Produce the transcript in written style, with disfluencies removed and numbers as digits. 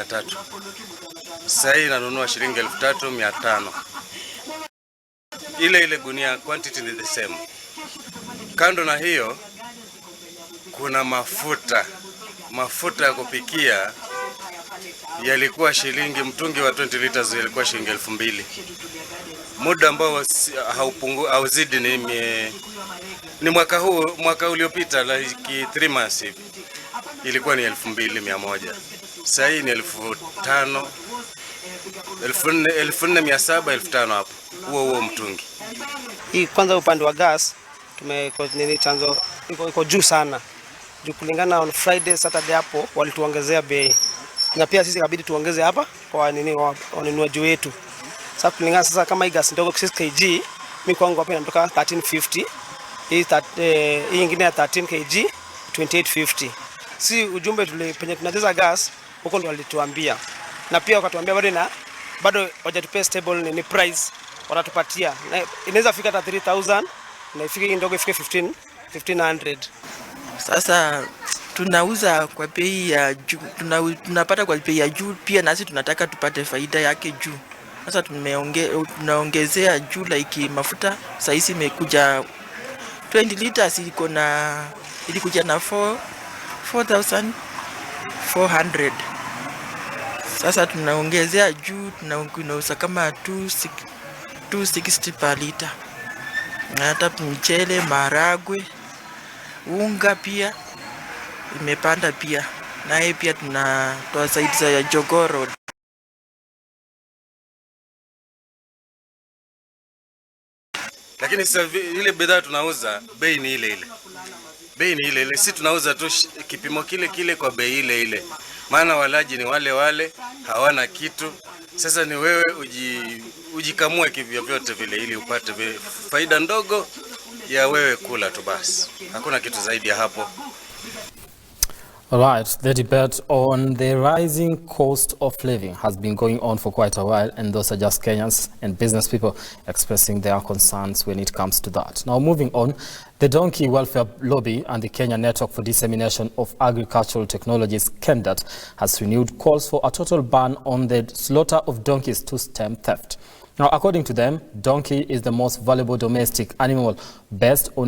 3,300. Sasa hii nanunua shilingi 3,500. Ile gunia, quantity ni the same. Kando na hiyo kuna mafuta ya kupikia yalikuwa shilingi, mtungi wa 20 liters yalikuwa shilingi 2,000. Muda ambao hauzidi ni mwaka uliopita, like 3 months hivi, ilikuwa ni 2,100. Sasa hii ni 5,000, 4,700, 5,000 hapo. Huo mtungi. Hii kwanza upande wa gas chanzo iko juu sana. Juu kulingana on Friday, Saturday hapo walituongezea bei. Na pia sisi ikabidi tuongeze hapa kwa wanunuaji wetu. Sasa kulingana sasa kama hii gas ndogo 6 kg, mimi kwangu hapa inatoka 1350. Hii nyingine ya 13 kg 2850. Si ujumbe penye tunajaza gas huko ndo walituambia. Na pia wakatuambia bado hawajatupea stable ni price watatupatia. Inaweza fika hata 3,000 na ifike ndogo ifike 1,500. Sasa tunauza kwa bei ya juu, tunapata kwa bei ya juu, pia nasi tunataka tupate faida yake juu. Sasa tunaongezea juu, like mafuta sasa hizi imekuja 20 liters ilikuja na 4,400. Sasa tunaongezea juu, tunauza kama 260 per liter. Na hata mchele, maragwe, unga pia imepanda pia. Naye pia tunatoa zaidi ya Jogoro. Lakini sasa ile bidhaa tunauza bei ni ile ile. Si tunauza tu kipimo kile kwa bei ile. Maana walaji ni wale hawana kitu. Sasa ni wewe ujikamue kivyo vyote vile ili upate faida ndogo ya wewe kula tu basi. Hakuna kitu zaidi ya hapo. All right, the debate on the rising cost of living has been going on for quite a while, and those are just Kenyans and business people expressing their concerns when it comes to that. Now, moving on, the Donkey Welfare Lobby and the Kenya Network for Dissemination of Agricultural Technologies, KENDAT, has renewed calls for a total ban on the slaughter of donkeys to stem theft. Now, according to them, donkey is the most valuable domestic animal based on